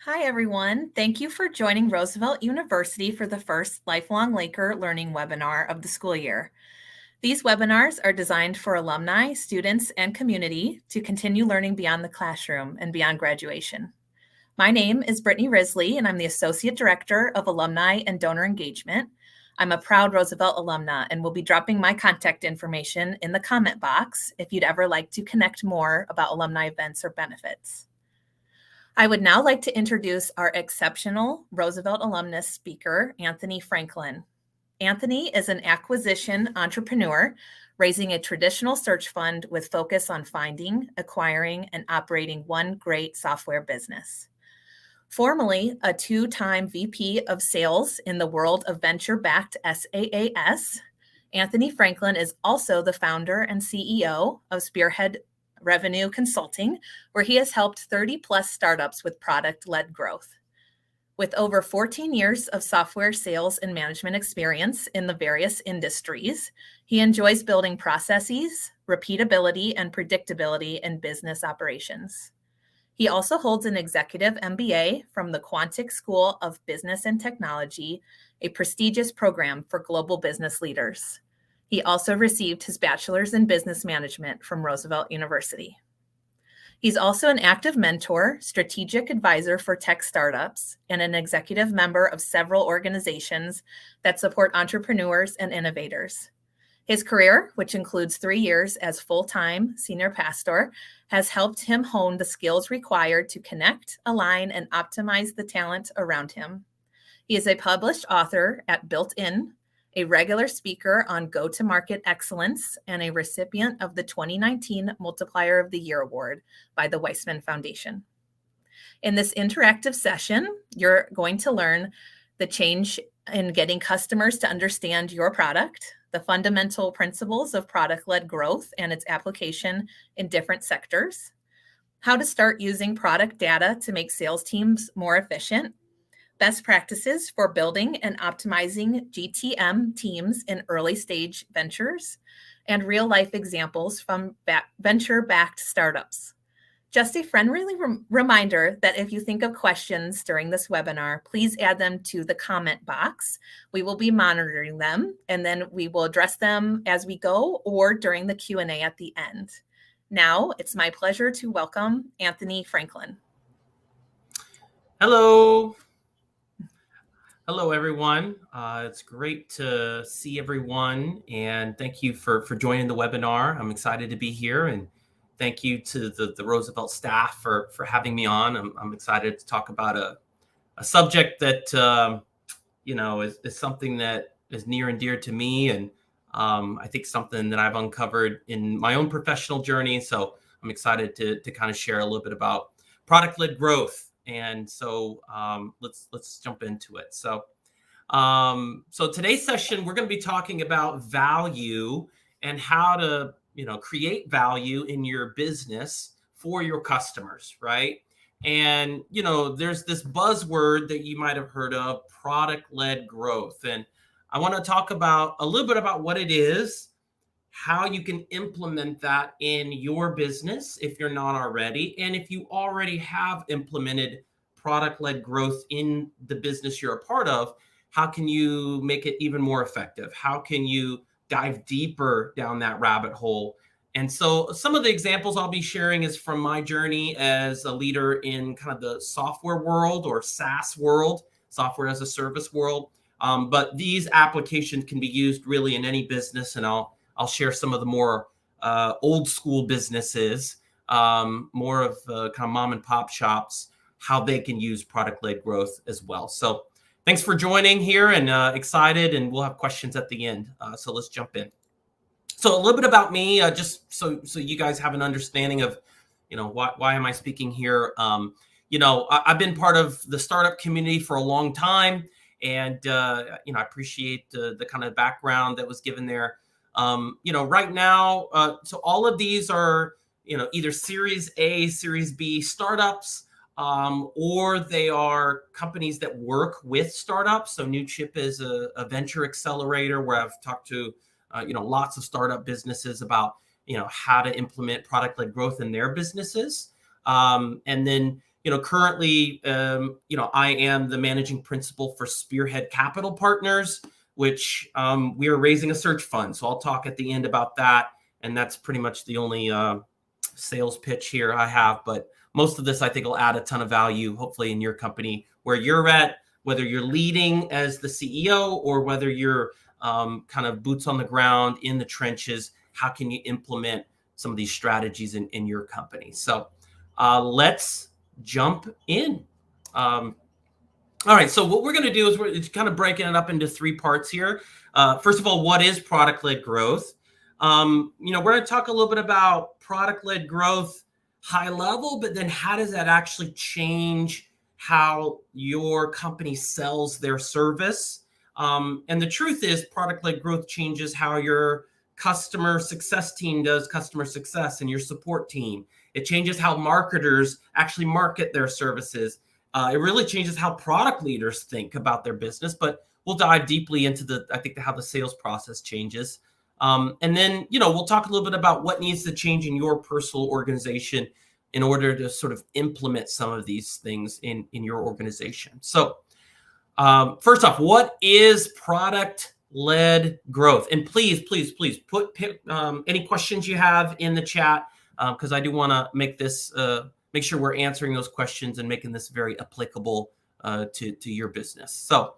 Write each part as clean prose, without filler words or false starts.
Hi, everyone. Thank you for joining Roosevelt University for the first Lifelong Laker Learning webinar of the school year. These webinars are designed for alumni, students, and community to continue learning beyond the classroom and beyond graduation. My name is Brittany Risley, and I'm the Associate Director of Alumni and Donor Engagement. I'm a proud Roosevelt alumna and will be dropping my contact information in the comment box if you'd ever like to connect more about alumni events or benefits. I would now like to introduce our exceptional Roosevelt alumnus speaker, Anthony Franklin. Anthony is an acquisition entrepreneur raising a traditional search fund with focus on finding, acquiring, and operating one great software business. Formerly a two-time VP of sales in the world of venture-backed SaaS, Anthony Franklin is also the founder and CEO of Spearhead Revenue Consulting, where he has helped 30 plus startups with product-led growth. With over 14 years of software sales and management experience in the various industries, he enjoys building processes, repeatability, and predictability in business operations. He also holds an executive MBA from the Quantic School of Business and Technology, a prestigious program for global business leaders. He also received his bachelor's in business management from Roosevelt University. He's also an active mentor, strategic advisor for tech startups, and an executive member of several organizations that support entrepreneurs and innovators. His career, which includes 3 years as full-time senior pastor, has helped him hone the skills required to connect, align, and optimize the talent around him. He is a published author at Built In, a regular speaker on go-to-market excellence, and a recipient of the 2019 Multiplier of the Year Award by the Weissman Foundation. In this interactive session, you're going to learn the change in getting customers to understand your product, the fundamental principles of product-led growth and its application in different sectors, how to start using product data to make sales teams more efficient, best practices for building and optimizing GTM teams in early stage ventures, and real life examples from venture-backed startups. Just a friendly reminder that if you think of questions during this webinar, please add them to the comment box. We will be monitoring them, and then we will address them as we go or during the Q&A at the end. Now, it's my pleasure to welcome Anthony Franklin. Hello. Hello, everyone. It's great to see everyone, and thank you for joining the webinar. I'm excited to be here, and thank you to the Roosevelt staff for having me on. I'm excited to talk about a subject that is something that is near and dear to me, and I think something that I've uncovered in my own professional journey. So I'm excited to kind of share a little bit about product-led growth. And so let's jump into it. So today's session, we're going to be talking about value and how to, create value in your business for your customers, right? And, there's this buzzword that you might have heard of, product-led growth. And I want to talk about a little bit about what it is, how you can implement that in your business if you're not already. And if you already have implemented product-led growth in the business you're a part of, how can you make it even more effective? How can you dive deeper down that rabbit hole? And so some of the examples I'll be sharing is from my journey as a leader in kind of the software world or SaaS world, software as a service world. But these applications can be used really in any business, and I'll share some of the more old school businesses, more of kind of mom and pop shops, how they can use product-led growth as well. So thanks for joining here, and excited, and we'll have questions at the end. So let's jump in. So a little bit about me, just so you guys have an understanding of, why am I speaking here? I've been part of the startup community for a long time, and I appreciate the kind of background that was given there. Right now, so all of these are, either Series A, Series B startups, or they are companies that work with startups. So New Chip is a venture accelerator where I've talked to, lots of startup businesses about, how to implement product-led growth in their businesses. And then, Currently, I am the managing principal for Spearhead Capital Partners, which we are raising a search fund. So I'll talk at the end about that. And that's pretty much the only sales pitch here I have. But most of this, I think, will add a ton of value, hopefully, in your company where you're at, whether you're leading as the CEO or whether you're kind of boots on the ground in the trenches. How can you implement some of these strategies in your company? So let's jump in. All right, so what we're going to do is we're kind of breaking it up into 3 parts here. First of all, what is product-led growth? We're going to talk a little bit about product-led growth high level, but then how does that actually change how your company sells their service? And the truth is, product-led growth changes how your customer success team does customer success and your support team. It changes how marketers actually market their services. It really changes how product leaders think about their business, but we'll dive deeply into how the sales process changes. And then, we'll talk a little bit about what needs to change in your personal organization in order to sort of implement some of these things in your organization. So first off, what is product-led growth? And please put any questions you have in the chat, because I do want to make sure we're answering those questions and making this very applicable to your business. So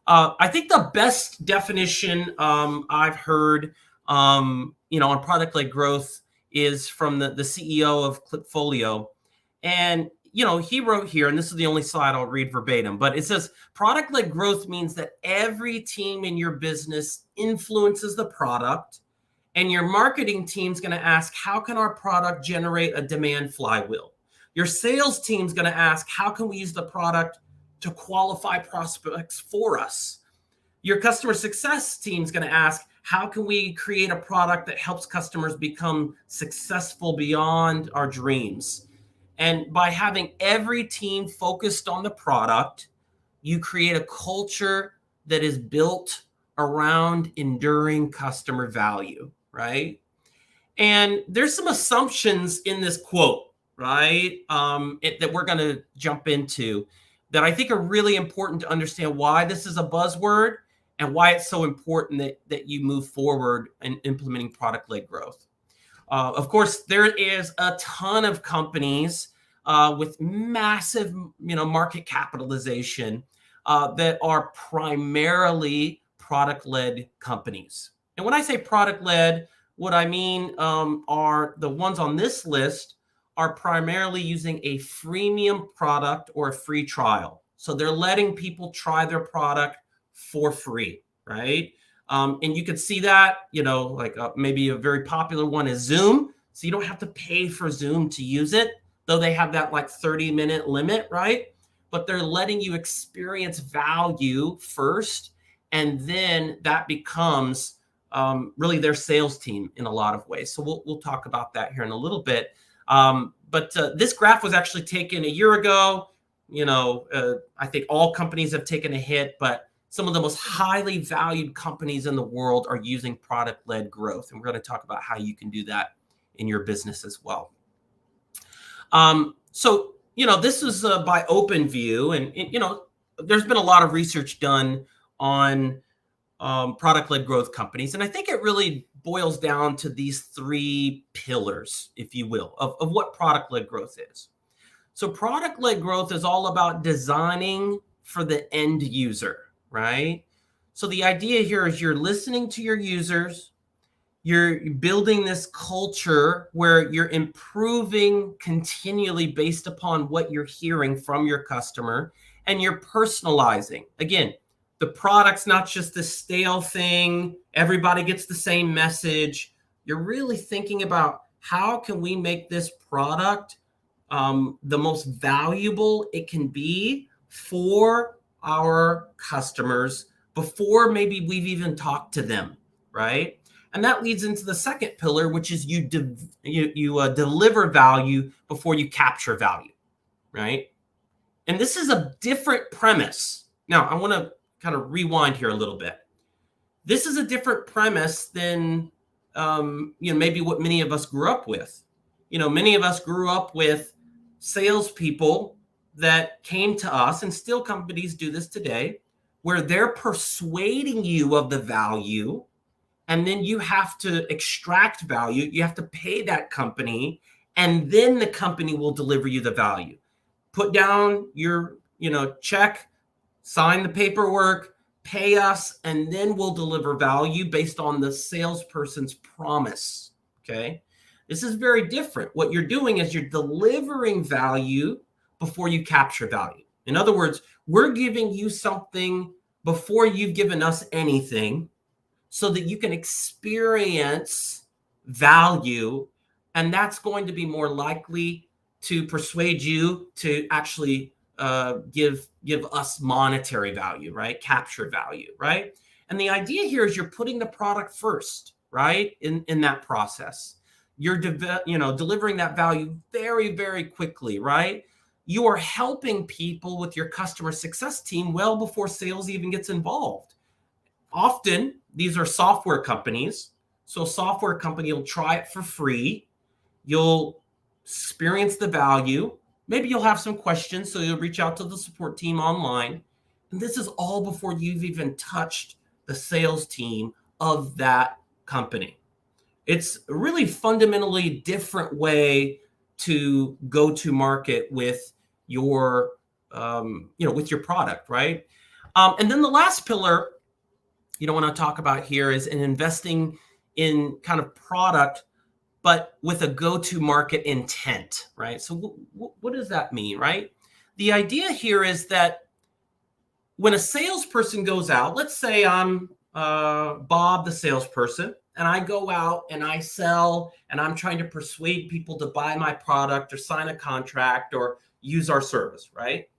I think the best definition I've heard on product-led growth is from the CEO of Clipfolio. And he wrote here, and this is the only slide I'll read verbatim, but it says product-led growth means that every team in your business influences the product, and your marketing team's going to ask, how can our product generate a demand flywheel? Your sales team's going to ask, how can we use the product to qualify prospects for us? Your customer success team's going to ask, how can we create a product that helps customers become successful beyond our dreams? And by having every team focused on the product, you create a culture that is built around enduring customer value, right? And there's some assumptions in this quote, right, that we're going to jump into that I think are really important to understand why this is a buzzword and why it's so important that you move forward in implementing product-led growth. Of course, there is a ton of companies with massive, market capitalization that are primarily product-led companies. And when I say product-led, what I mean are the ones on this list are primarily using a freemium product or a free trial. So they're letting people try their product for free, right? And you could see that, maybe a very popular one is Zoom. So you don't have to pay for Zoom to use it, though they have that 30-minute limit, right? But they're letting you experience value first, and then that becomes really their sales team in a lot of ways. So we'll talk about that here in a little bit. But this graph was actually taken a year ago. I think all companies have taken a hit, but some of the most highly valued companies in the world are using product-led growth. And we're going to talk about how you can do that in your business as well. So this is by OpenView, and there's been a lot of research done on product-led growth companies. And I think it really boils down to these 3 pillars, if you will, of what product-led growth is. So product-led growth is all about designing for the end user, right? So the idea here is you're listening to your users, you're building this culture where you're improving continually based upon what you're hearing from your customer, and you're personalizing. Again, the product's not just this stale thing. Everybody gets the same message. You're really thinking about how can we make this product the most valuable it can be for our customers before maybe we've even talked to them, right? And that leads into the second pillar, which is you deliver value before you capture value, right? And this is a different premise. Now, I want to kind of rewind here a little bit. This is a different premise than maybe what many of us grew up with. Many of us grew up with salespeople that came to us, and still companies do this today, where they're persuading you of the value, and then you have to extract value. You have to pay that company, and then the company will deliver you the value. Put down your, check, sign the paperwork, pay us, and then we'll deliver value based on the salesperson's promise. Okay. This is very different. What you're doing is you're delivering value before you capture value. In other words, we're giving you something before you've given us anything so that you can experience value. And that's going to be more likely to persuade you to actually give us monetary value, right? Capture value, right? And the idea here is you're putting the product first, right? In that process, you're delivering that value very, very quickly, right? You are helping people with your customer success team well before sales even gets involved. Often these are software companies. So a software company will try it for free. You'll experience the value. Maybe you'll have some questions, so you'll reach out to the support team online. And this is all before you've even touched the sales team of that company. It's a really fundamentally different way to go to market with your, with your product, right? And then the last pillar, want to talk about here is in investing in kind of product, but with a go-to-market intent, right? So what does that mean, right? The idea here is that when a salesperson goes out, let's say I'm Bob, the salesperson, and I go out and I sell and I'm trying to persuade people to buy my product or sign a contract or use our service, right?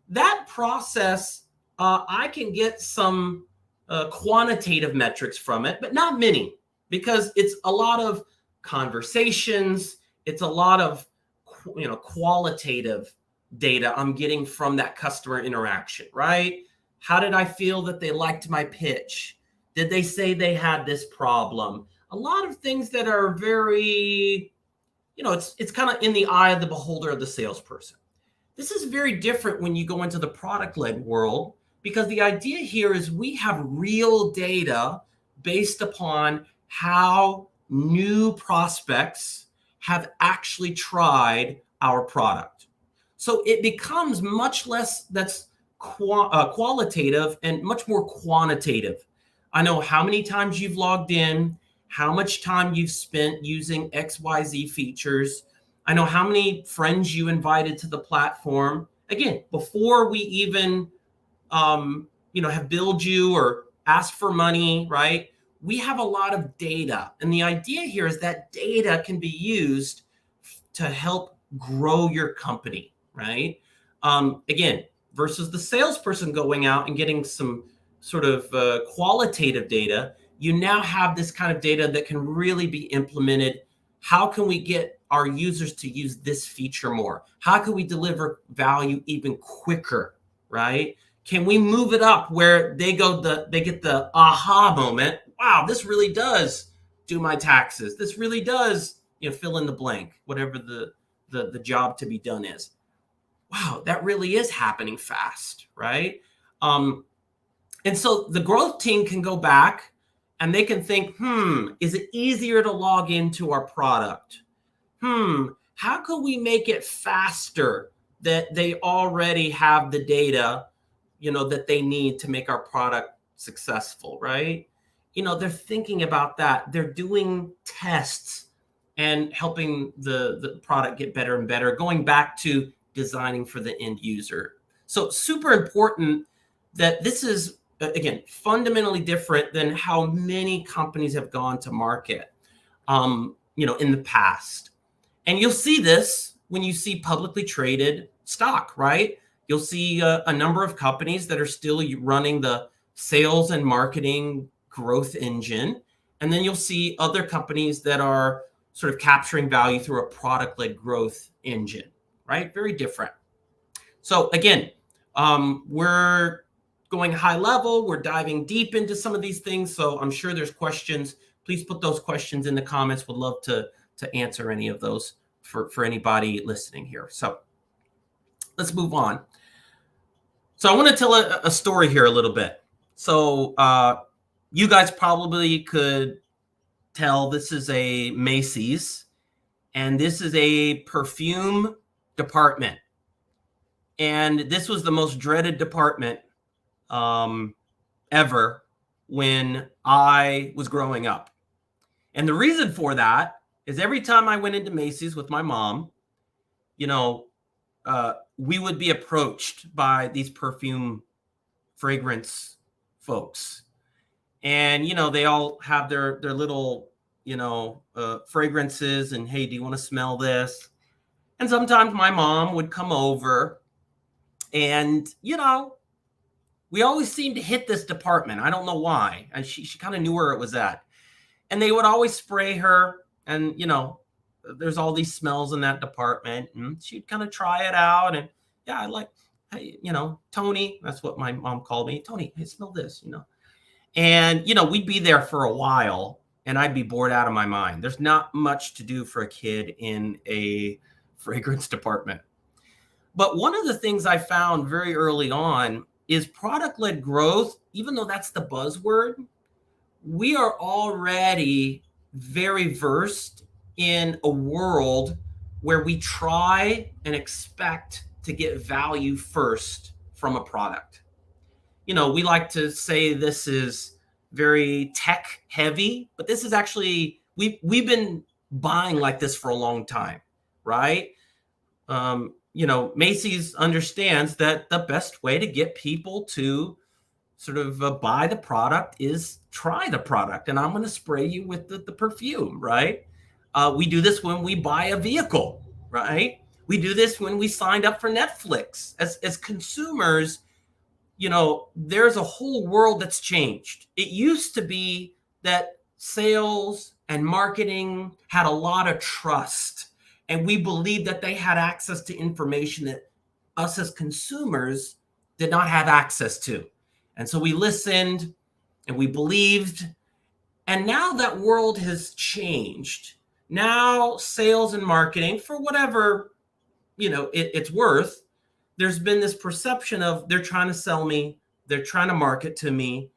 That process, I can get some quantitative metrics from it, but not many, because it's a lot of conversations. It's a lot of, qualitative data I'm getting from that customer interaction, right? How did I feel that they liked my pitch? Did they say they had this problem? A lot of things that are very, it's kind of in the eye of the beholder of the salesperson. This is very different when you go into the product-led world, because the idea here is we have real data based upon how new prospects have actually tried our product. So it becomes much less that's qualitative and much more quantitative. I know how many times you've logged in, how much time you've spent using XYZ features. I know how many friends you invited to the platform. Again, before we even have billed you or asked for money, right? We have a lot of data. And the idea here is that data can be used to help grow your company, right? Again, versus the salesperson going out and getting some sort of qualitative data, you now have this kind of data that can really be implemented. How can we get our users to use this feature more? How can we deliver value even quicker, right? Can we move it up where they get the aha moment? Wow, this really does do my taxes. This really does, fill in the blank, whatever the job to be done is. Wow, that really is happening fast, right? And so the growth team can go back and they can think, is it easier to log into our product? How can we make it faster that they already have the data, that they need to make our product successful, right? They're thinking about that. They're doing tests and helping the product get better and better, going back to designing for the end user. So super important that this is, again, fundamentally different than how many companies have gone to market, in the past. And you'll see this when you see publicly traded stock, right? You'll see a number of companies that are still running the sales and marketing growth engine. And then you'll see other companies that are sort of capturing value through a product-led growth engine, right? Very different. So again, we're going high level. We're diving deep into some of these things. So I'm sure there's questions. Please put those questions in the comments. Would love to answer any of those for anybody listening here. So let's move on. So I want to tell a story here a little bit. So you guys probably could tell this is a Macy's, and this is a perfume department. And this was the most dreaded department ever when I was growing up. And the reason for that is every time I went into Macy's with my mom, you know, we would be approached by these perfume fragrance folks. And, they all have their little, fragrances and, hey, do you want to smell this? And sometimes my mom would come over and, we always seemed to hit this department. I don't know why. And she kind of knew where it was at. And they would always spray her. And, there's all these smells in that department. And she'd kind of try it out. And yeah, I like, hey, Tony, that's what my mom called me. Tony, hey, smell this, And, we'd be there for a while and I'd be bored out of my mind. There's not much to do for a kid in a fragrance department. But one of the things I found very early on is product-led growth. Even though that's the buzzword, we are already very versed in a world where we try and expect to get value first from a product. We like to say this is very tech heavy, but this is actually, we've been buying like this for a long time, right? Macy's understands that the best way to get people to sort of buy the product is try the product. And I'm going to spray you with the perfume, right? We do this when we buy a vehicle, right? We do this when we signed up for Netflix. As consumers, there's a whole world that's changed. It used to be that sales and marketing had a lot of trust, and we believed that they had access to information that us as consumers did not have access to. And so we listened and we believed. And now that world has changed. Now sales and marketing, for whatever, it's worth, there's been this perception of they're trying to sell me, they're trying to market to me.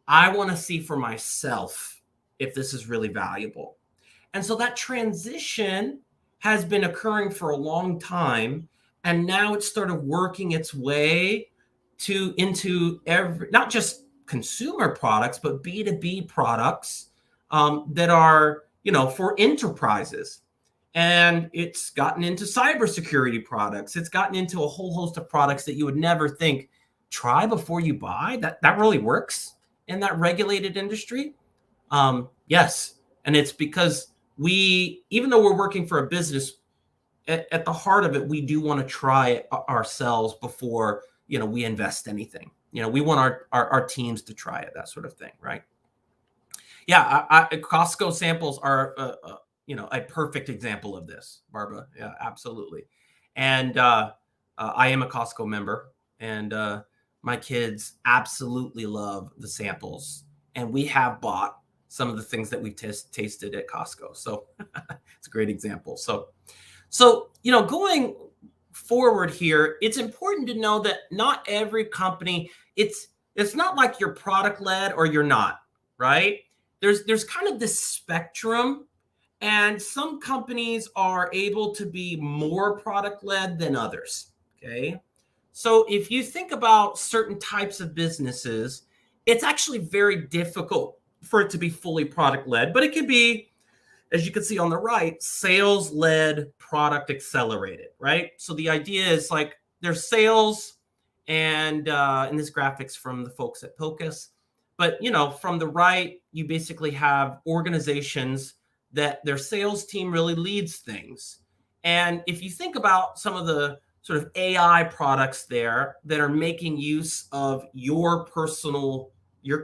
I want to see for myself if this is really valuable. And so that transition has been occurring for a long time. And now it's started working its way into not just consumer products, but B2B products that are, for enterprises. And it's gotten into cybersecurity products. It's gotten into a whole host of products that you would never think, try before you buy. That really works in that regulated industry. Yes. And it's because even though we're working for a business, at the heart of it, we do want to try it ourselves before, we invest anything. We want our teams to try it, that sort of thing, right? Yeah, Costco samples are, a perfect example of this, Barbara. Yeah, absolutely. And I am a Costco member, and my kids absolutely love the samples. And we have bought some of the things that we've tasted at Costco. So it's a great example. So going forward here, it's important to know that not every company, it's not like you're product led or you're not, right? There's kind of this spectrum, and some companies are able to be more product led than others. Okay. So if you think about certain types of businesses, it's actually very difficult for it to be fully product led, but it can be, as you can see on the right, sales led, product accelerated, right? So the idea is like there's sales, and in this graphics from the folks at Pocus, but from the right, you basically have organizations that their sales team really leads things. And if you think about some of the sort of AI products there that are making use of your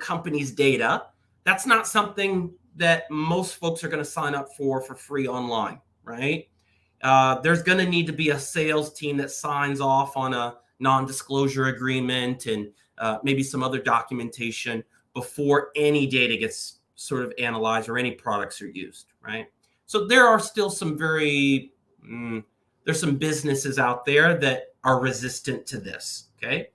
company's data, that's not something that most folks are going to sign up for free online, right? There's going to need to be a sales team that signs off on a non-disclosure agreement and maybe some other documentation before any data gets sort of analyzed or any products are used, right? So there are still some there's some businesses out there that are resistant to this, okay?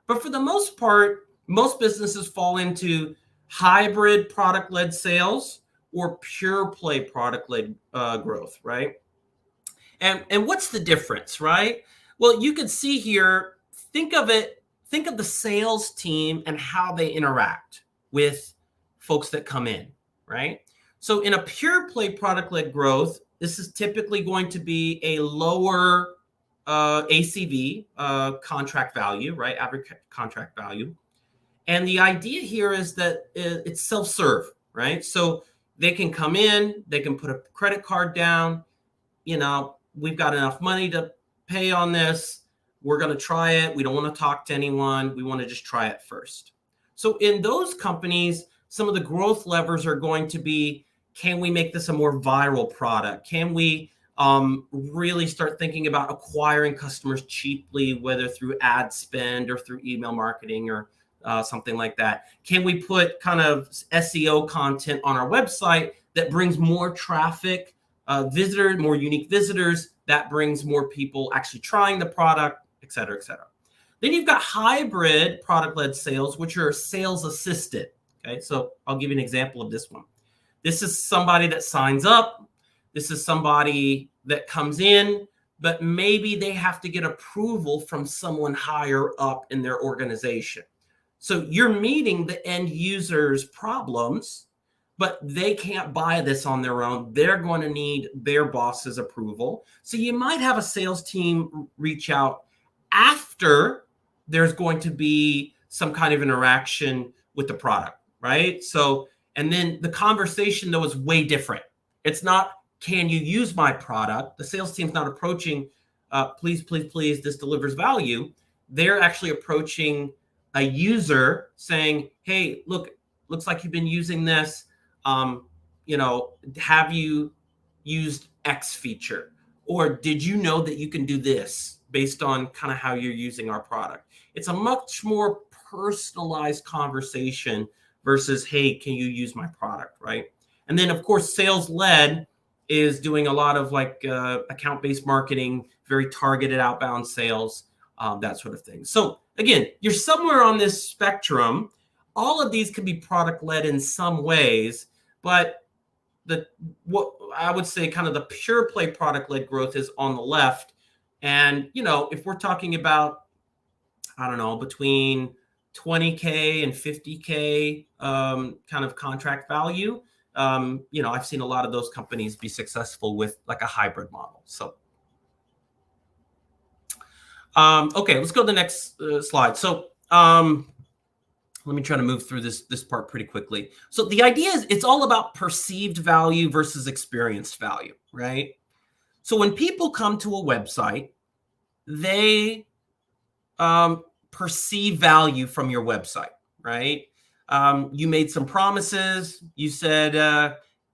But for the most part, most businesses fall into hybrid product-led sales or pure play product-led growth, right? And what's the difference, right? Well, you can see here, think of the sales team and how they interact with folks that come in, right? So in a pure play product-led growth, this is typically going to be a lower ACV, contract value, right? Average contract value. And the idea here is that it's self-serve, right? So they can come in, they can put a credit card down, we've got enough money to pay on this. We're going to try it. We don't want to talk to anyone. We want to just try it first. So in those companies, some of the growth levers are going to be, can we make this a more viral product? Can we really start thinking about acquiring customers cheaply, whether through ad spend or through email marketing or something like that? Can we put kind of SEO content on our website that brings more traffic, more unique visitors, that brings more people actually trying the product, et cetera, et cetera. Then you've got hybrid product-led sales, which are sales assisted. Okay, so I'll give you an example of this one. This is somebody that signs up. This is somebody that comes in, but maybe they have to get approval from someone higher up in their organization. So you're meeting the end user's problems, but they can't buy this on their own. They're going to need their boss's approval. So you might have a sales team reach out after there's going to be some kind of interaction with the product, right? So, and then the conversation though is way different. It's not, can you use my product? The sales team's not approaching, please, please, please, this delivers value. They're actually approaching a user saying, hey, look, looks like you've been using this. Have you used X feature? Or did you know that you can do this based on kind of how you're using our product? It's a much more personalized conversation versus, hey, can you use my product, right? And then, of course, sales led is doing a lot of like account-based marketing, very targeted outbound sales, that sort of thing. So again, you're somewhere on this spectrum. All of these can be product led in some ways, but what I would say kind of the pure play product led growth is on the left. And, if we're talking about, I don't know, between 20K and 50K kind of contract value, I've seen a lot of those companies be successful with like a hybrid model. So, okay, let's go to the next slide. So, let me try to move through this part pretty quickly. So the idea is it's all about perceived value versus experienced value, right? So when people come to a website, they perceive value from your website, right? You made some promises. You said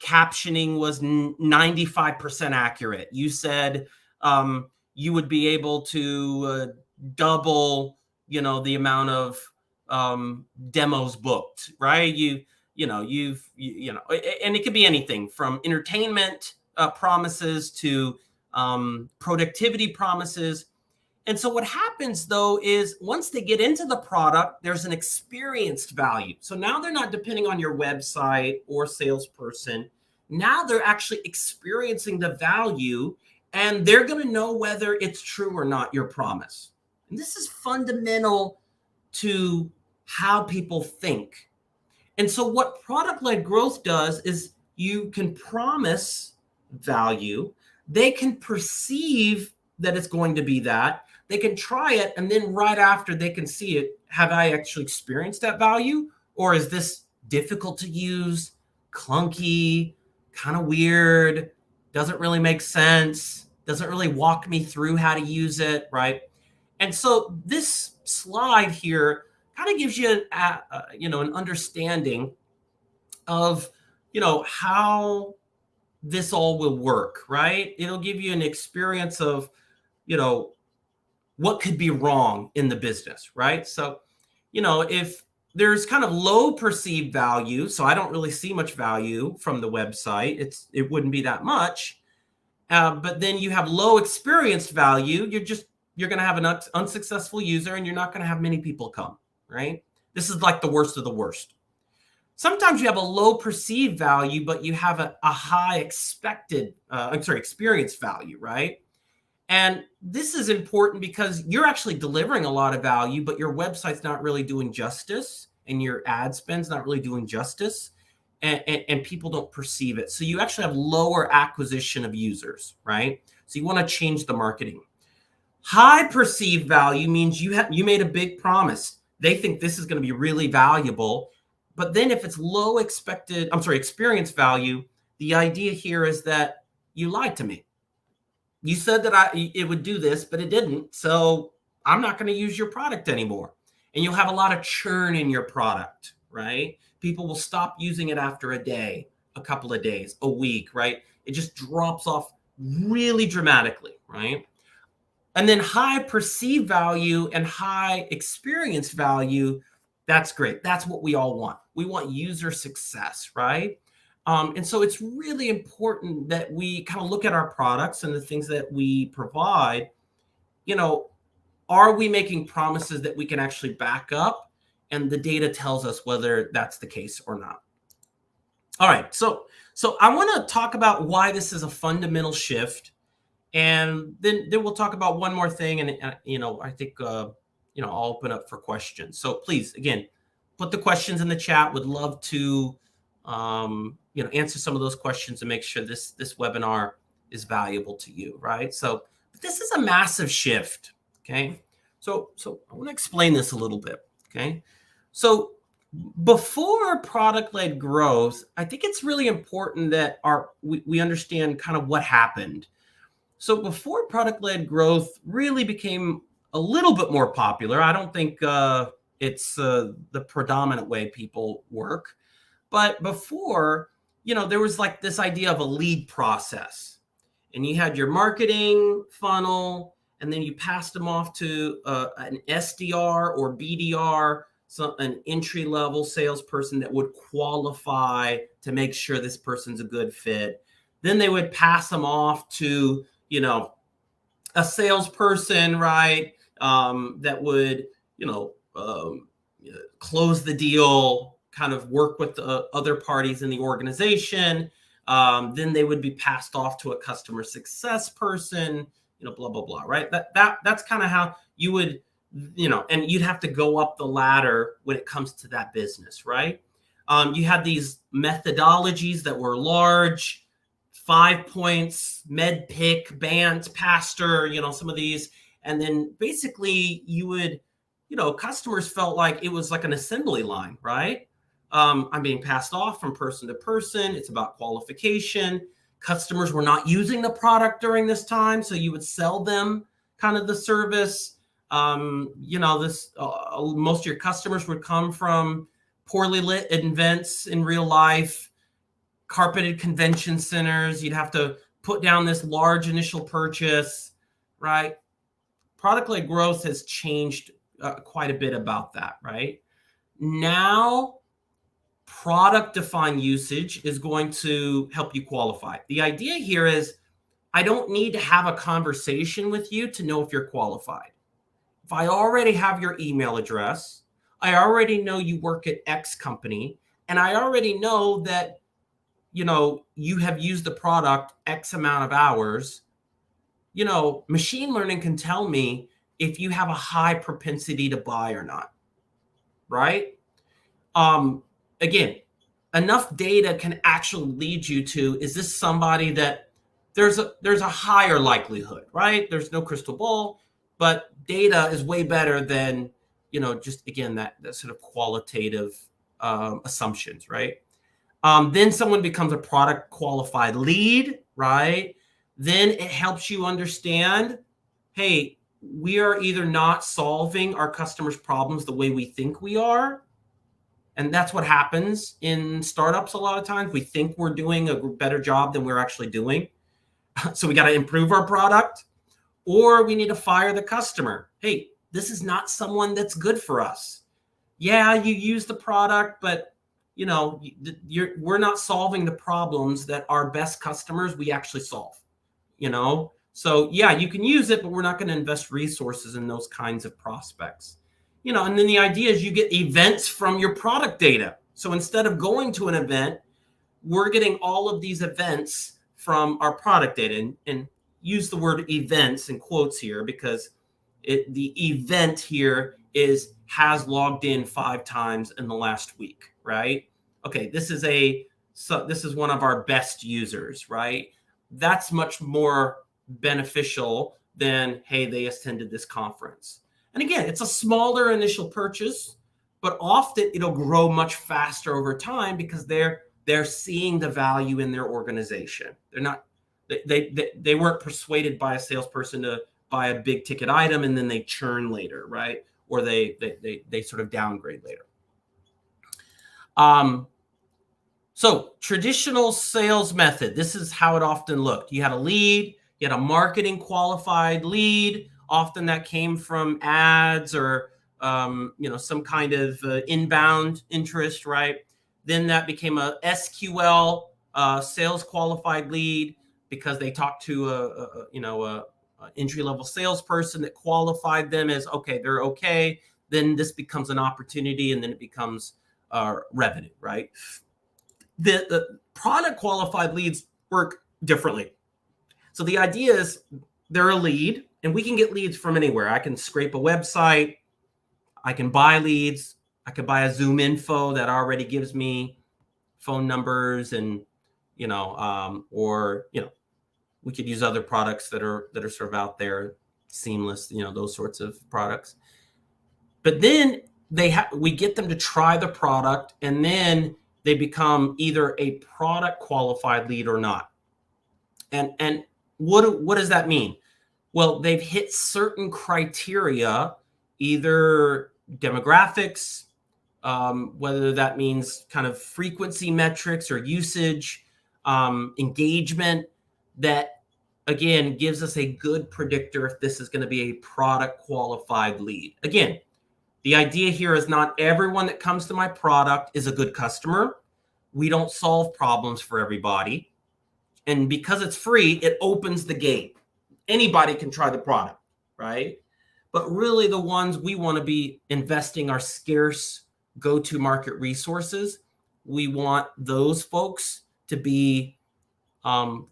captioning was 95% accurate. You said you would be able to double, the amount of demos booked, right? And it could be anything from entertainment promises to productivity promises. And so what happens though is once they get into the product, there's an experienced value. So now they're not depending on your website or salesperson. Now they're actually experiencing the value and they're going to know whether it's true or not, your promise. And this is fundamental to how people think. And so what product-led growth does is you can promise value. They can perceive that it's going to be that. They can try it. And then right after they can see it, have I actually experienced that value? Or is this difficult to use, clunky, kind of weird, doesn't really make sense, doesn't really walk me through how to use it, right? And so this slide here kind of gives you an understanding of, how this all will work, right? It'll give you an experience of, what could be wrong in the business, right? So, if there's kind of low perceived value, so I don't really see much value from the website, it wouldn't be that much. But then you have low experienced value, you're just you're going to have an unsuccessful user and you're not going to have many people come, right? This is like the worst of the worst. Sometimes you have a low perceived value, but you have a high experience value, right? And this is important because you're actually delivering a lot of value, but your website's not really doing justice and your ad spend's not really doing justice, and people don't perceive it. So you actually have lower acquisition of users, right? So you want to change the marketing. High perceived value means you made a big promise. They think this is going to be really valuable. But then if it's low experience value, the idea here is that you lied to me. You said that it would do this, but it didn't. So I'm not going to use your product anymore. And you'll have a lot of churn in your product, right? People will stop using it after a day, a couple of days, a week, right? It just drops off really dramatically, right? And then high perceived value and high experience value, that's great. That's what we all want. We want user success, right? And so it's really important that we kind of look at our products and the things that we provide. Are we making promises that we can actually back up? And the data tells us whether that's the case or not. All right, so I want to talk about why this is a fundamental shift, and then we'll talk about one more thing. And I think I'll open up for questions. So please, again, put the questions in the chat. Would love to answer some of those questions and make sure this webinar is valuable to you, right? So this is a massive shift, okay? So I want to explain this a little bit, okay? So before product-led growth, I think it's really important that we understand kind of what happened. So before product-led growth really became a little bit more popular, I don't think it's the predominant way people work. But before, there was like this idea of a lead process, and you had your marketing funnel, and then you passed them off to an SDR or BDR, an entry-level salesperson that would qualify to make sure this person's a good fit. Then they would pass them off to, a salesperson, right, that would, close the deal, kind of work with the other parties in the organization. Then they would be passed off to a customer success person, blah, blah, blah, right? That's kind of how you would, and you'd have to go up the ladder when it comes to that business, right? You had these methodologies that were large, 5 points, MedPick, BANT, Pastor, some of these. And then basically you would, customers felt like it was like an assembly line, right? I'm being passed off from person to person. It's about qualification. Customers were not using the product during this time, so you would sell them kind of the service. Most of your customers would come from poorly lit events in real life, carpeted convention centers. You'd have to put down this large initial purchase, right? Product-led growth has changed quite a bit about that, right? Now, product-defined usage is going to help you qualify. The idea here is I don't need to have a conversation with you to know if you're qualified. If I already have your email address, I already know you work at X company, and I already know that you have used the product X amount of hours, machine learning can tell me if you have a high propensity to buy or not, right? Again, enough data can actually lead you to, is this somebody that there's a higher likelihood, right? There's no crystal ball, but data is way better than, just again, that sort of qualitative assumptions, right? Then someone becomes a product qualified lead, right? Then it helps you understand, hey, we are either not solving our customers' problems the way we think we are. And that's what happens in startups a lot of times. We think we're doing a better job than we're actually doing. So we got to improve our product, or we need to fire the customer. Hey, this is not someone that's good for us. Yeah, you use the product, but we're not solving the problems that our best customers we actually solve. So yeah, you can use it, but we're not going to invest resources in those kinds of prospects. And then the idea is you get events from your product data. So instead of going to an event, we're getting all of these events from our product data, and use the word events in quotes here because the event here has logged in 5 times in the last week, right? Okay, this is one of our best users, right? That's much more beneficial than, hey, they attended this conference. And again, it's a smaller initial purchase, but often it'll grow much faster over time because they're seeing the value in their organization. They weren't persuaded by a salesperson to buy a big ticket item and then they churn later, right? Or they sort of downgrade later. So traditional sales method, this is how it often looked. You had a lead, you had a marketing qualified lead. Often that came from ads or some kind of inbound interest, right? Then that became a SQL, sales qualified lead, because they talked to a entry-level salesperson that qualified them as, okay, they're okay. Then this becomes an opportunity, and then it becomes revenue, right? The product qualified leads work differently. So the idea is they're a lead, and we can get leads from anywhere. I can scrape a website, I can buy leads, I could buy a Zoom info that already gives me phone numbers, and we could use other products that are sort of out there, Seamless, those sorts of products. But then we get them to try the product, and then they become either a product qualified lead or not. And what does that mean? Well, they've hit certain criteria, either demographics, whether that means kind of frequency metrics or usage, engagement, that again gives us a good predictor if this is going to be a product qualified lead. Again, the idea here is not everyone that comes to my product is a good customer. We don't solve problems for everybody. And because it's free, it opens the gate. Anybody can try the product, right? But really the ones we want to be investing our scarce go-to-market resources, we want those folks to be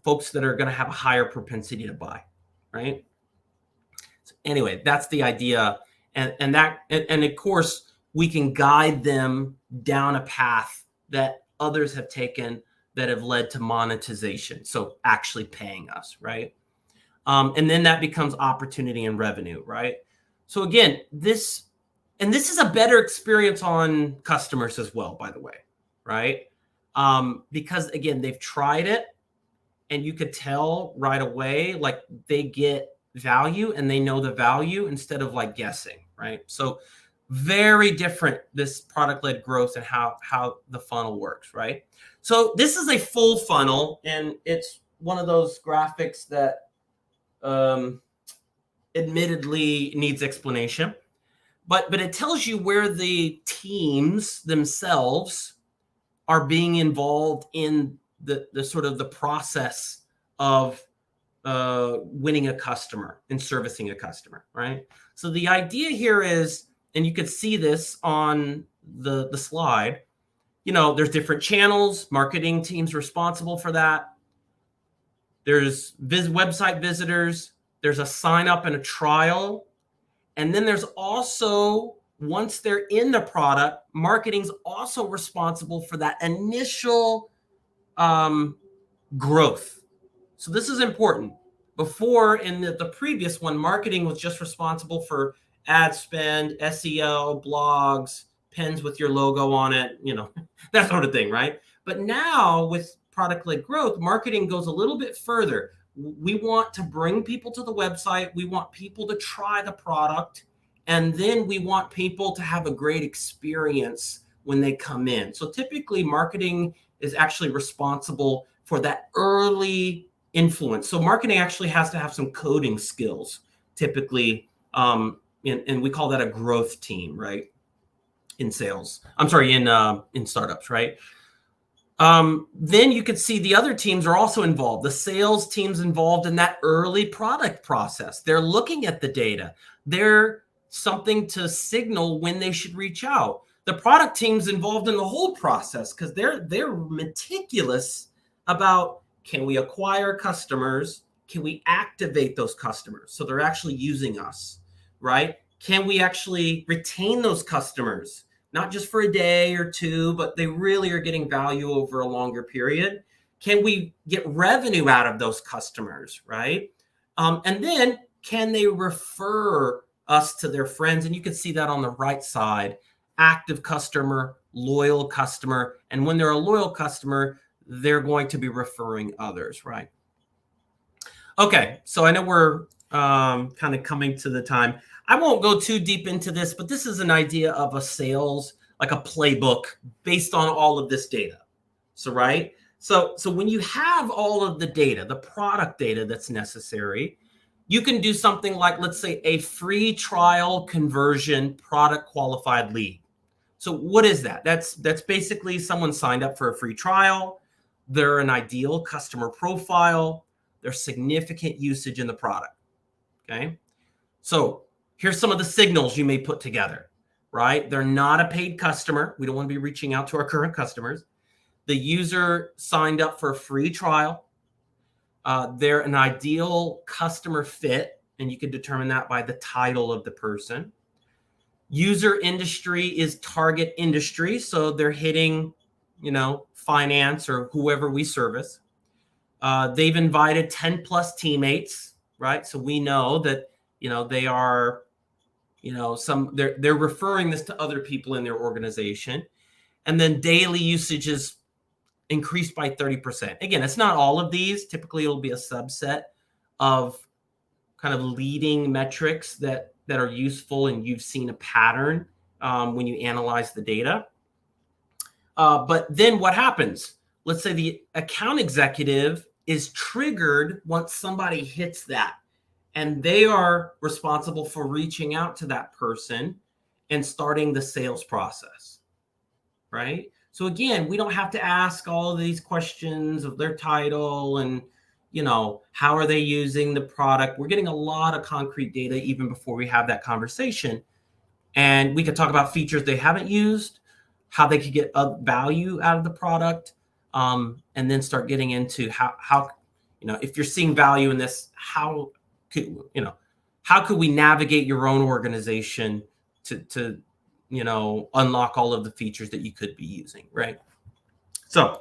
folks that are going to have a higher propensity to buy, right? So anyway, that's the idea. And of course, we can guide them down a path that others have taken that have led to monetization. So actually paying us, right? And then that becomes opportunity and revenue, right? So again, this is a better experience on customers as well, by the way, right? Because again, they've tried it, and you could tell right away, like they get value and they know the value instead of like guessing, right? So very different, this product-led growth and how the funnel works, right? So this is a full funnel, and it's one of those graphics that admittedly needs explanation, but it tells you where the teams themselves are being involved in the sort of the process of winning a customer and servicing a customer, right? So the idea here is, and you could see this on the slide, there's different channels, marketing teams responsible for that. There's website visitors, there's a sign up and a trial. And then there's also, once they're in the product, marketing's also responsible for that initial growth. So this is important. Before, in the previous one, marketing was just responsible for ad spend, SEO, blogs, pens with your logo on it, that sort of thing, right? But now with product-led growth, marketing goes a little bit further. We want to bring people to the website. We want people to try the product. And then we want people to have a great experience when they come in. So typically marketing is actually responsible for that early influence. So marketing actually has to have some coding skills, typically, and we call that a growth team, right? In sales, I'm sorry, in startups, right? Then you could see the other teams are also involved. The sales team's involved in that early product process. They're looking at the data. They're something to signal when they should reach out. The product team's involved in the whole process because they're meticulous about, can we acquire customers? Can we activate those customers so they're actually using us, right? Can we actually retain those customers? Not just for a day or two, but they really are getting value over a longer period. Can we get revenue out of those customers, right? And then can they refer us to their friends? And you can see that on the right side, active customer, loyal customer. And when they're a loyal customer, they're going to be referring others, right? Okay, so I know we're kind of coming to the time. I won't go too deep into this, but this is an idea of a sales, like a playbook based on all of this data. So, right? So when you have all of the data, the product data that's necessary, you can do something like, let's say, a free trial conversion product qualified lead. So what is that? That's basically someone signed up for a free trial. They're an ideal customer profile. There's significant usage in the product. Okay. So here's some of the signals you may put together, right? They're not a paid customer. We don't want to be reaching out to our current customers. The user signed up for a free trial. They're an ideal customer fit, and you can determine that by the title of the person. User industry is target industry, so they're hitting, finance or whoever we service. They've invited 10 plus teammates, right? So we know that, they are, they're referring this to other people in their organization. And then daily usage is increased by 30%. Again, it's not all of these. Typically, it'll be a subset of kind of leading metrics that are useful, and you've seen a pattern when you analyze the data. But then what happens? Let's say the account executive is triggered once somebody hits that, and they are responsible for reaching out to that person and starting the sales process, right? So again, we don't have to ask all of these questions of their title and, how are they using the product? We're getting a lot of concrete data even before we have that conversation. And we could talk about features they haven't used, how they could get value out of the product, and then start getting into how if you're seeing value in this, how could we navigate your own organization to unlock all of the features that you could be using, right? So,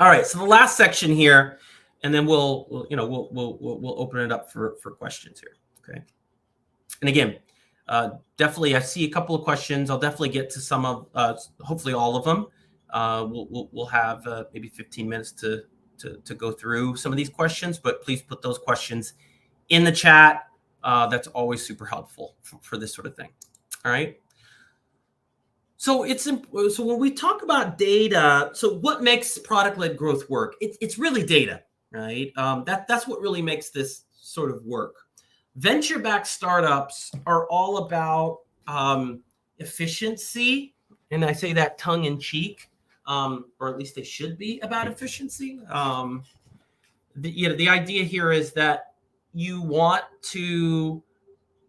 all right. So the last section here, and then we'll open it up for questions here. Okay. And again, definitely, I see a couple of questions. I'll definitely get to some of, hopefully all of them. We'll have maybe 15 minutes to go through some of these questions, but please put those questions in the chat. That's always super helpful for this sort of thing. All right. So when we talk about data, so what makes product-led growth work? It's really data, right? That's what really makes this sort of work. Venture-backed startups are all about efficiency, and I say that tongue in cheek, or at least they should be about efficiency. The idea here is that you want to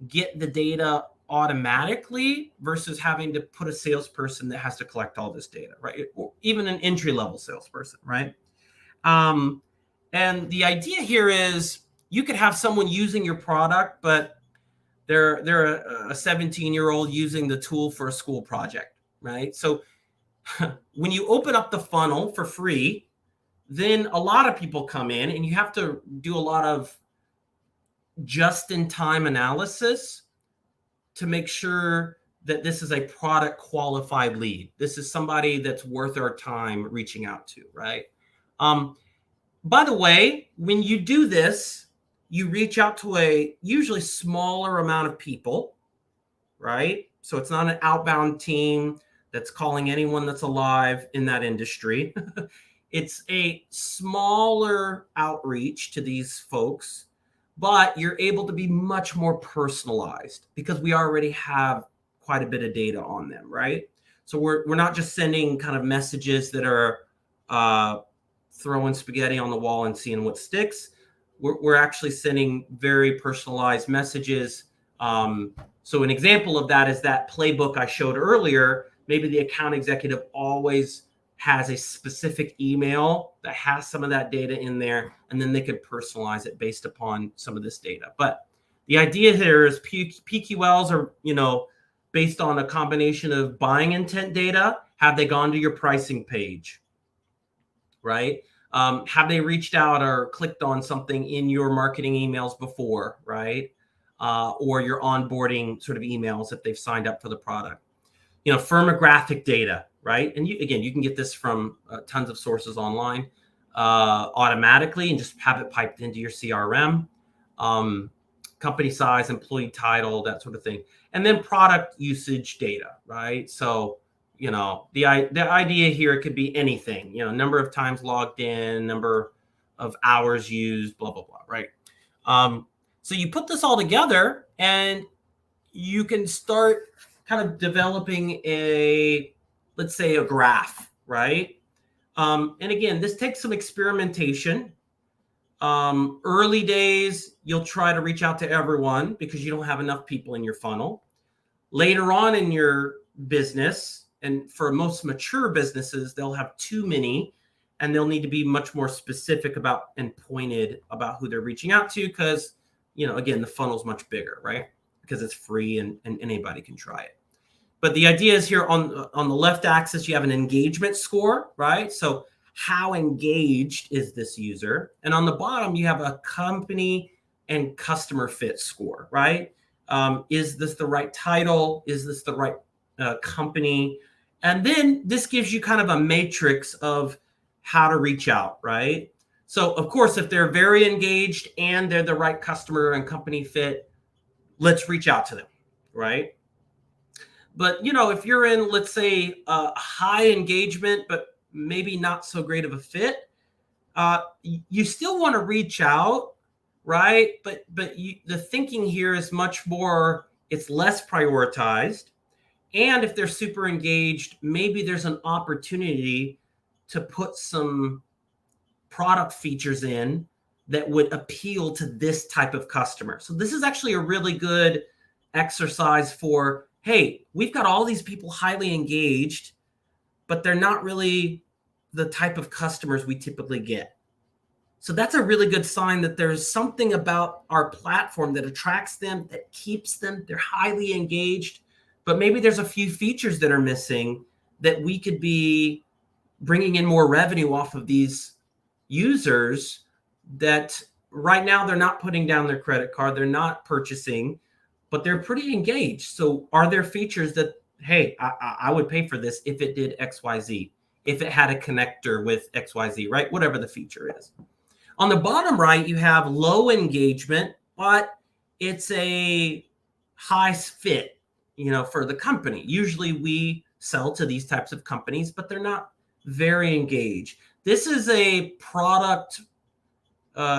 get the data automatically versus having to put a salesperson that has to collect all this data, right? Or even an entry-level salesperson, right? And the idea here is you could have someone using your product, but they're a 17-year-old using the tool for a school project, right? So when you open up the funnel for free, then a lot of people come in, and you have to do a lot of just-in-time analysis to make sure that this is a product qualified lead. This is somebody that's worth our time reaching out to, right? By the way, when you do this, you reach out to a usually smaller amount of people, right? So it's not an outbound team that's calling anyone that's alive in that industry. It's a smaller outreach to these folks, but you're able to be much more personalized because we already have quite a bit of data on them, right? So we're not just sending kind of messages that are throwing spaghetti on the wall and seeing what sticks. We're actually sending very personalized messages. So an example of that is that playbook I showed earlier. Maybe the account executive always has a specific email that has some of that data in there, and then they could personalize it based upon some of this data. But the idea here is PQLs are, based on a combination of buying intent data. Have they gone to your pricing page, right? Have they reached out or clicked on something in your marketing emails before, right? Or your onboarding sort of emails if they've signed up for the product. Firmographic data, right? And you can get this from tons of sources online automatically and just have it piped into your CRM. Company size, employee title, that sort of thing. And then product usage data, right? So, the idea here, it could be anything, number of times logged in, number of hours used, blah, blah, blah, right? So you put this all together and you can start kind of developing let's say a graph, right? And again, this takes some experimentation. Early days, you'll try to reach out to everyone because you don't have enough people in your funnel. Later on in your business, and for most mature businesses, they'll have too many and they'll need to be much more specific about and pointed about who they're reaching out to because, again, the funnel's much bigger, right? Because it's free and anybody can try it. But the idea is here on the left axis, you have an engagement score, right? So how engaged is this user? And on the bottom, you have a company and customer fit score, right? Is this the right title? Is this the right company? And then this gives you kind of a matrix of how to reach out, right? So, of course, if they're very engaged and they're the right customer and company fit, let's reach out to them, right? But, if you're in, let's say, high engagement, but maybe not so great of a fit, you still want to reach out, right? But the thinking here is much more, it's less prioritized. And if they're super engaged, maybe there's an opportunity to put some product features in that would appeal to this type of customer. So this is actually a really good exercise for, hey, we've got all these people highly engaged, but they're not really the type of customers we typically get. So that's a really good sign that there's something about our platform that attracts them, that keeps them, they're highly engaged, but maybe there's a few features that are missing that we could be bringing in more revenue off of these users that right now they're not putting down their credit card, they're not purchasing, but they're pretty engaged. So are there features that, hey, I would pay for this if it did XYZ, if it had a connector with XYZ, right? Whatever the feature is. On the bottom right, you have low engagement, but it's a high fit, for the company. Usually we sell to these types of companies, but they're not very engaged. This is a product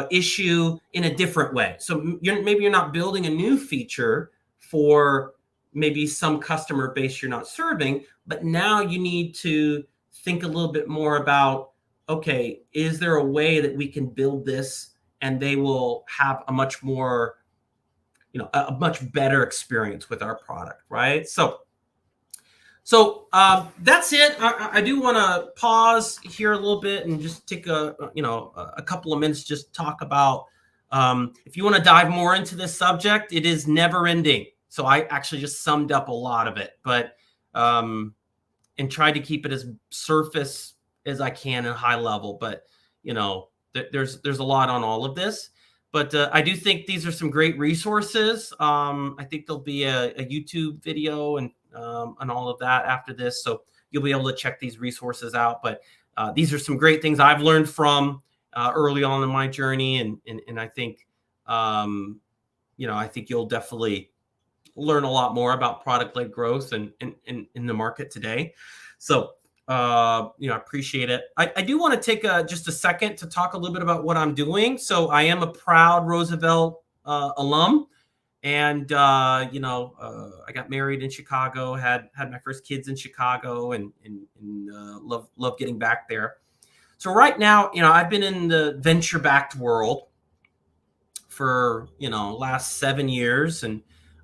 issue in a different way. So maybe you're not building a new feature for maybe some customer base you're not serving, but now you need to think a little bit more about, okay, is there a way that we can build this and they will have a much more, a much better experience with our product, right? So that's it. I do want to pause here a little bit and just take a couple of minutes, just talk about, if you want to dive more into this subject, it is never ending. So I actually just summed up a lot of it, but, and tried to keep it as surface as I can and high level, but there's a lot on all of this. But I do think these are some great resources. I think there'll be a YouTube video and all of that after this. So you'll be able to check these resources out. But these are some great things I've learned from early on in my journey. And I think, I think you'll definitely learn a lot more about product-led growth and in the market today. So, I appreciate it. I do want to take just a second to talk a little bit about what I'm doing. So I am a proud Roosevelt alum. And, I got married in Chicago, had my first kids in Chicago and love getting back there. So right now, I've been in the venture-backed world for last 7 years, and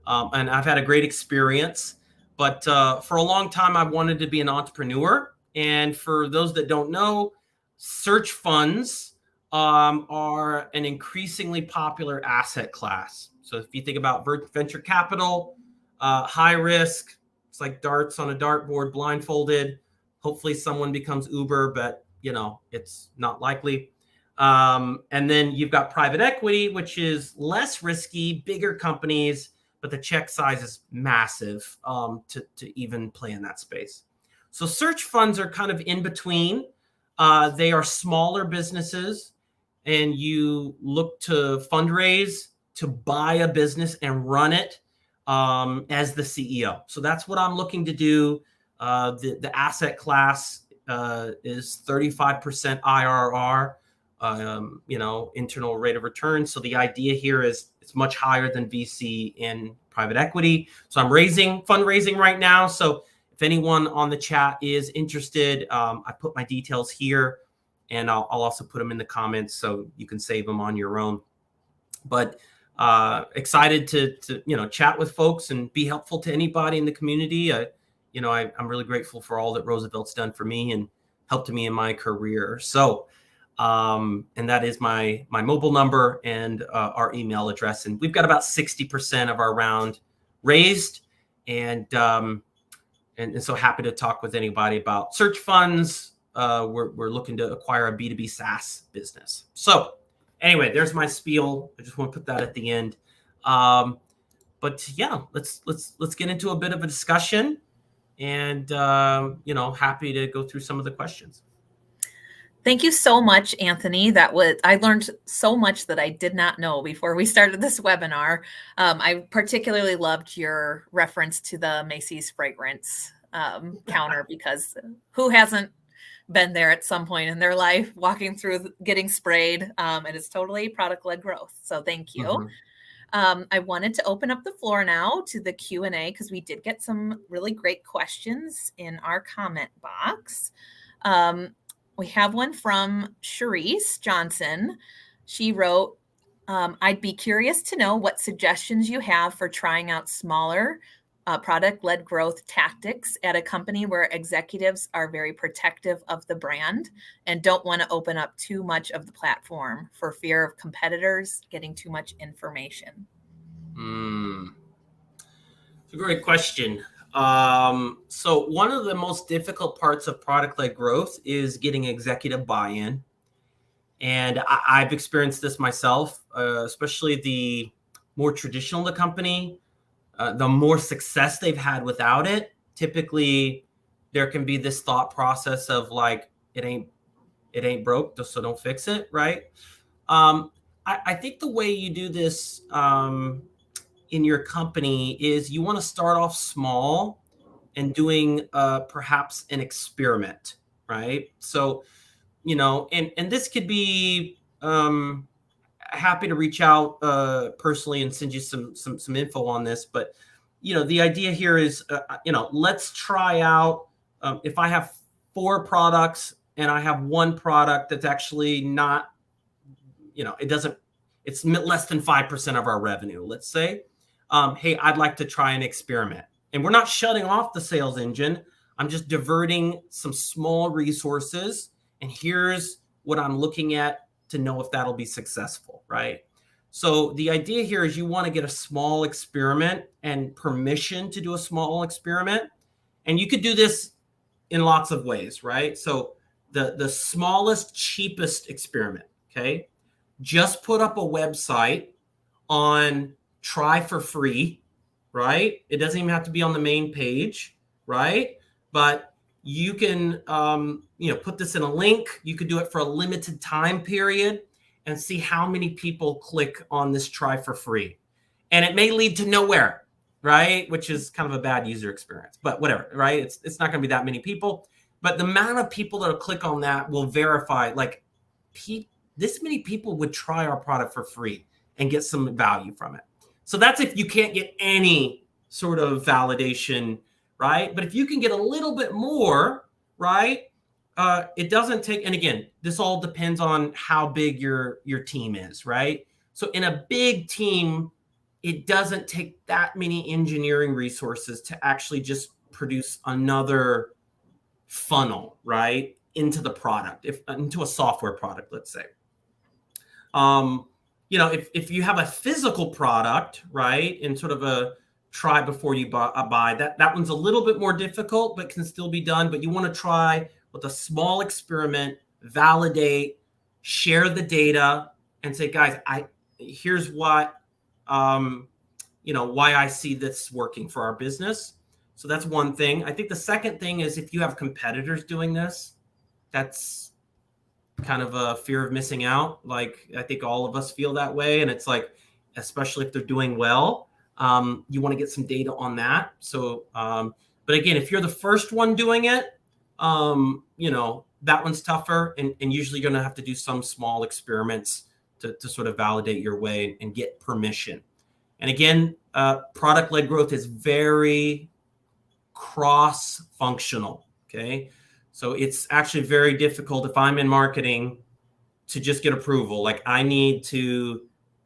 I've had a great experience. But for a long time, I wanted to be an entrepreneur. And for those that don't know, search funds are an increasingly popular asset class. So if you think about venture capital, high risk, it's like darts on a dartboard, blindfolded. Hopefully, someone becomes Uber, but it's not likely. And then you've got private equity, which is less risky, bigger companies, but the check size is massive to even play in that space. So search funds are kind of in between. They are smaller businesses, and you look to fundraise to buy a business and run it as the CEO. So that's what I'm looking to do. The asset class is 35% IRR. Internal rate of return. So the idea here is it's much higher than VC in private equity. So I'm fundraising right now. So if anyone on the chat is interested, I put my details here, and I'll also put them in the comments so you can save them on your own. But excited to chat with folks and be helpful to anybody in the community. I'm really grateful for all that Roosevelt's done for me and helped me in my career. So. And that is my mobile number and our email address. And we've got about 60% of our round raised. And so happy to talk with anybody about search funds. We're looking to acquire a B2B SaaS business. So anyway, there's my spiel. I just want to put that at the end. But yeah, let's get into a bit of a discussion, and happy to go through some of the questions. Thank you so much, Anthony. I learned so much that I did not know before we started this webinar. I particularly loved your reference to the Macy's fragrance counter, because who hasn't been there at some point in their life, walking through, getting sprayed, and it's totally product-led growth. So thank you. Mm-hmm. I wanted to open up the floor now to the Q&A, because we did get some really great questions in our comment box. We have one from Charisse Johnson. She wrote, I'd be curious to know what suggestions you have for trying out smaller product-led growth tactics at a company where executives are very protective of the brand and don't want to open up too much of the platform for fear of competitors getting too much information. It's a great question. So one of the most difficult parts of product-led growth is getting executive buy-in. And I've experienced this myself, especially the more traditional the company, the more success they've had without it. Typically, there can be this thought process of like, it ain't broke, so don't fix it, right? I think the way you do this in your company is you want to start off small and doing perhaps an experiment, right? So, and this could be happy to reach out personally and send you some info on this. But, the idea here is, let's try out, if I have 4 products and I have one product that's actually not, it's less than 5% of our revenue, let's say. Hey, I'd like to try an experiment. And we're not shutting off the sales engine. I'm just diverting some small resources. And here's what I'm looking at to know if that'll be successful, right? So the idea here is you want to get a small experiment and permission to do a small experiment. And you could do this in lots of ways, right? So the smallest, cheapest experiment, okay? Just put up a website on try for free, right? It doesn't even have to be on the main page, right? But you can, put this in a link. You could do it for a limited time period and see how many people click on this try for free. And it may lead to nowhere, right? Which is kind of a bad user experience, but whatever, right? It's not going to be that many people, but the amount of people that'll click on that will verify, like, this many people would try our product for free and get some value from it. So that's if you can't get any sort of validation, right? But if you can get a little bit more, right, It doesn't take, and again, this all depends on how big your team is, right? So in a big team, it doesn't take that many engineering resources to actually just produce another funnel, right, into the product, if into a software product, let's say. Um, if you have a physical product, right, and sort of a try before you buy, that one's a little bit more difficult, but can still be done. But you want to try with a small experiment, validate, share the data, and say, guys, here's what why I see this working for our business. So that's one thing. I think the second thing is if you have competitors doing this, that's kind of a fear of missing out. Like, I think all of us feel that way. And it's like, especially if they're doing well, you want to get some data on that. So, but again, if you're the first one doing it, that one's tougher. And usually you're going to have to do some small experiments to sort of validate your way and get permission. And again, product-led growth is very cross-functional, okay? So it's actually very difficult if I'm in marketing to just get approval. Like, I need to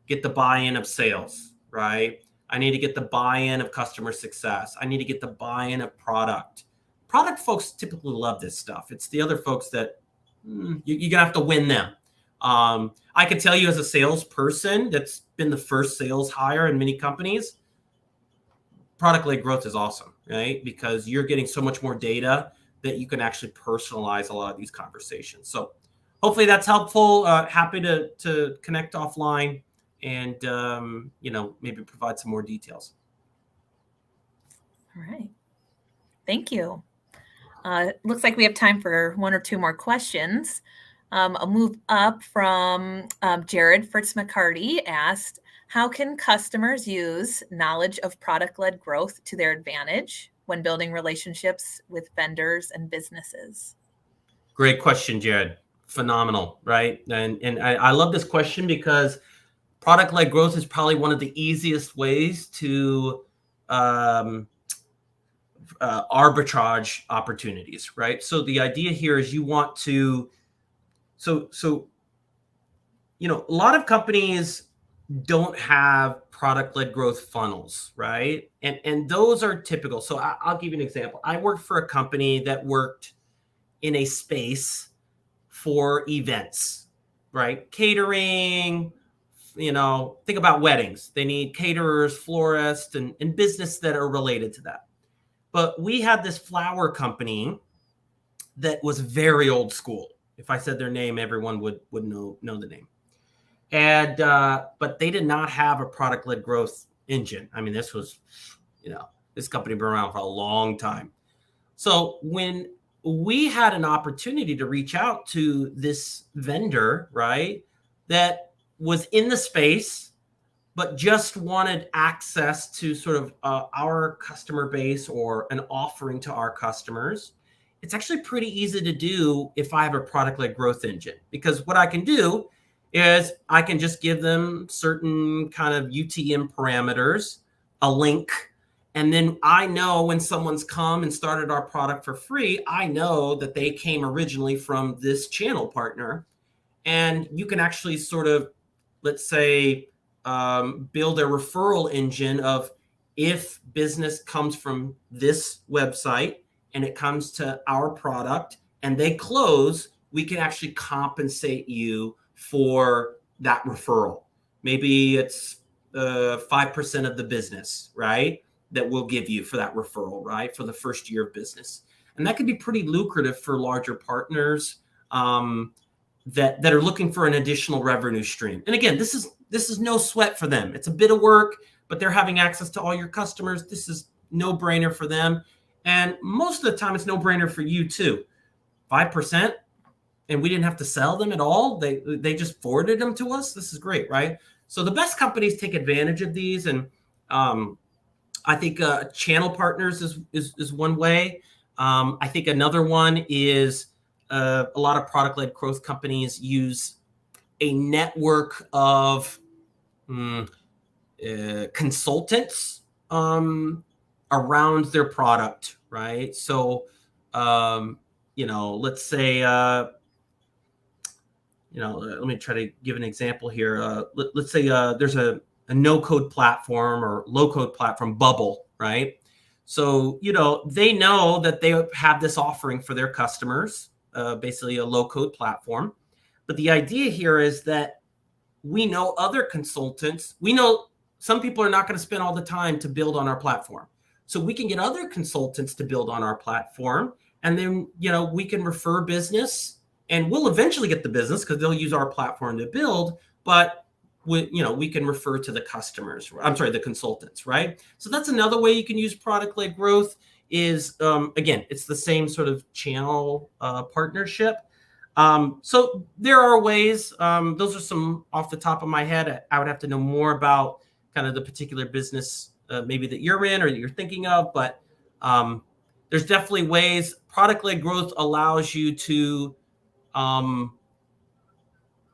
get the buy-in of sales, right? I need to get the buy-in of customer success. I need to get the buy-in of product. Product folks typically love this stuff. It's the other folks that you're going to have to win them. I can tell you as a salesperson that's been the first sales hire in many companies, product-led growth is awesome, right? Because you're getting so much more data that you can actually personalize a lot of these conversations. So hopefully that's helpful. Happy to connect offline and, maybe provide some more details. All right. Thank you. Looks like we have time for one or two more questions. I'll move up from Jared Fritz-McCarty asked, how can customers use knowledge of product-led growth to their advantage when building relationships with vendors and businesses? Great question, Jared. Phenomenal, right? And I love this question because product-led growth is probably one of the easiest ways to arbitrage opportunities, right? So the idea here is you want to, a lot of companies don't have product-led growth funnels, right? And those are typical. So I'll give you an example. I worked for a company that worked in a space for events, right? Catering, think about weddings. They need caterers, florists, and business that are related to that. But we had this flower company that was very old school. If I said their name, everyone would know the name. And but they did not have a product-led growth engine. I mean, this was, this company been around for a long time. So when we had an opportunity to reach out to this vendor, right, that was in the space, but just wanted access to sort of our customer base or an offering to our customers, it's actually pretty easy to do if I have a product-led growth engine. Because what I can do is I can just give them certain kind of UTM parameters, a link, and then I know when someone's come and started our product for free, I know that they came originally from this channel partner. And you can actually sort of, let's say, build a referral engine of, if business comes from this website and it comes to our product and they close, we can actually compensate you for that referral. Maybe it's 5% of the business, right, that we'll give you for that referral, right, for the first year of business. And that could be pretty lucrative for larger partners that are looking for an additional revenue stream. And again, this is no sweat for them. It's a bit of work, but they're having access to all your customers. This is no brainer for them. And most of the time it's no brainer for you too. 5%, and we didn't have to sell them at all. They just forwarded them to us. This is great, right? So the best companies take advantage of these. And I think channel partners is one way. I think another one is a lot of product-led growth companies use a network of consultants around their product, right? So let's say, let me try to give an example here. Let's say there's a no-code platform or low-code platform, Bubble, right? So, they know that they have this offering for their customers, basically a low-code platform. But the idea here is that we know other consultants, we know some people are not going to spend all the time to build on our platform. So we can get other consultants to build on our platform. And then, we can refer business, and we'll eventually get the business because they'll use our platform to build. But we can refer to the customers. I'm sorry, the consultants, right? So that's another way you can use product-led growth is, again, it's the same sort of channel partnership. So there are ways, those are some off the top of my head. I would have to know more about kind of the particular business maybe that you're in or that you're thinking of, but there's definitely ways. Product-led growth allows you to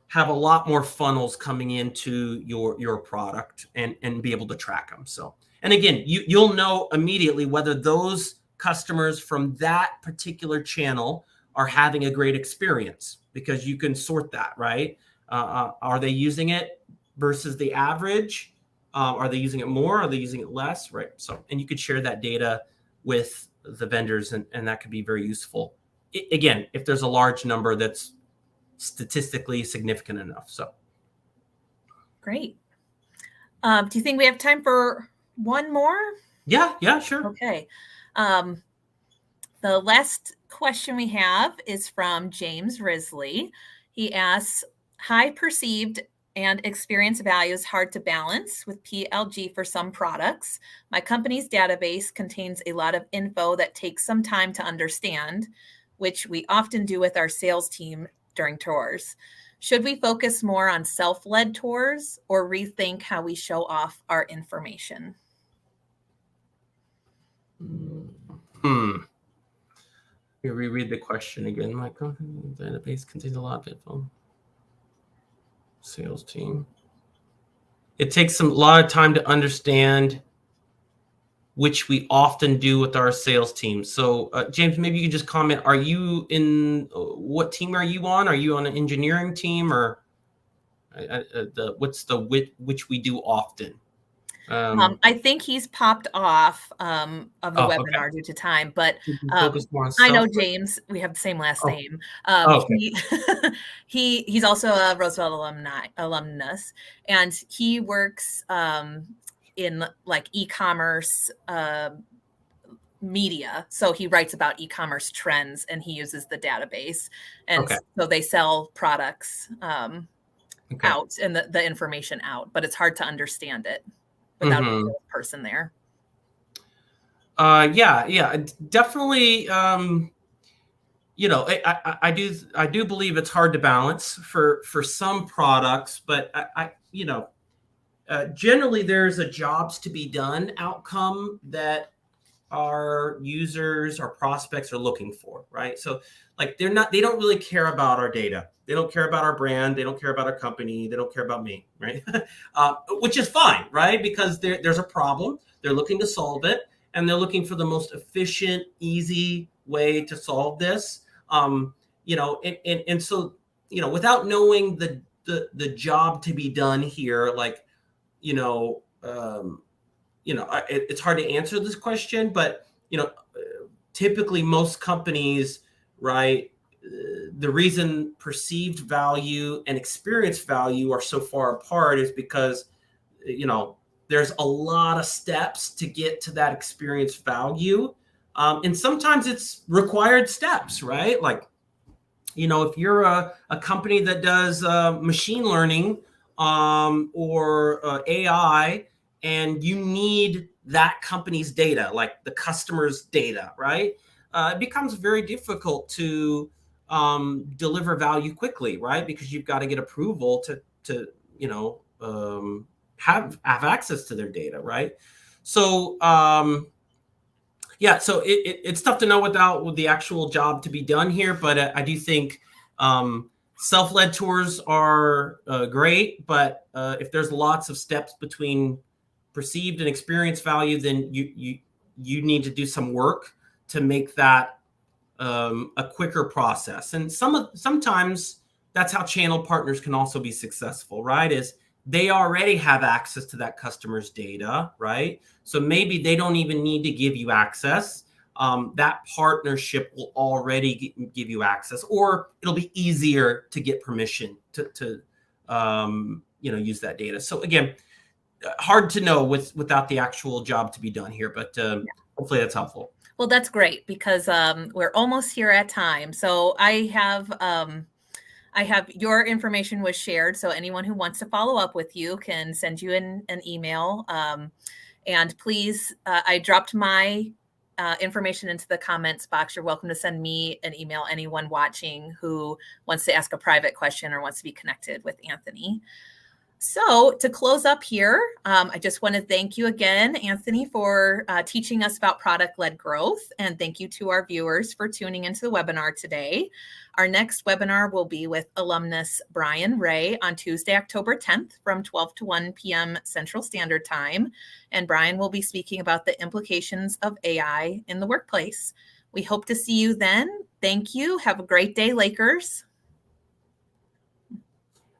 have a lot more funnels coming into your product and be able to track them. So, and again, you'll know immediately whether those customers from that particular channel are having a great experience because you can sort that, right? Are they using it versus the average? Are they using it more? Are they using it less? Right. So, and you could share that data with the vendors, and that could be very useful. Again, if there's a large number that's statistically significant enough. So Great. Do you think we have time for one more? Yeah, sure. Okay. The last question we have is from James Risley. He asks, high perceived and experience value is hard to balance with PLG for some products. My company's database contains a lot of info that takes some time to understand, which we often do with our sales team during tours. Should we focus more on self-led tours or rethink how we show off our information? We reread the question again. My company database contains a lot of info. Sales team. It takes a lot of time to understand, which we often do with our sales team. So, James, maybe you can just comment. Are you in what team are you on? Are you on an engineering team or what's the which we do often? I think he's popped off of the webinar okay. due to time, but Focus more on I know self. James. We have the same last name. Okay. He's also a Roosevelt alumnus, and he works in like e-commerce media. So he writes about e-commerce trends, and he uses the database, and so they sell products out and the information out, but it's hard to understand it without a person there. Yeah, definitely. I do believe it's hard to balance for some products, but generally there's a jobs to be done outcome that our users, our prospects are looking for, right? So like they don't really care about our data. They don't care about our brand. They don't care about our company. They don't care about me, right? Which is fine, right? Because there's a problem. They're looking to solve it, and they're looking for the most efficient, easy way to solve this. And so, without knowing the job to be done here, like, it's hard to answer this question, but typically most companies, right? The reason perceived value and experience value are so far apart is because there's a lot of steps to get to that experience value, and sometimes it's required steps, right? Like if you're a company that does machine learning or AI, and you need that company's data, like the customer's data, right? It becomes very difficult to deliver value quickly, right? Because you've got to get approval to have access to their data, right? So so it's tough to know without the actual job to be done here, but I do think self-led tours are great, but if there's lots of steps between perceived and experience value, then you need to do some work to make that a quicker process. And sometimes that's how channel partners can also be successful, right? Is they already have access to that customer's data, right? So maybe they don't even need to give you access. That partnership will already give you access, or it'll be easier to get permission to use that data. So again, hard to know without the actual job to be done here, but hopefully that's helpful. Well, that's great because we're almost here at time. So I have your information was shared. So anyone who wants to follow up with you can send you an email. And please, I dropped my information into the comments box. You're welcome to send me an email, anyone watching who wants to ask a private question or wants to be connected with Anthony. So to close up here, I just want to thank you again, Anthony, for teaching us about product-led growth. And thank you to our viewers for tuning into the webinar today. Our next webinar will be with alumnus Brian Ray on Tuesday, October 10th from 12 to 1 p.m. Central Standard Time. And Brian will be speaking about the implications of AI in the workplace. We hope to see you then. Thank you. Have a great day, Lakers.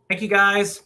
Thank you, guys.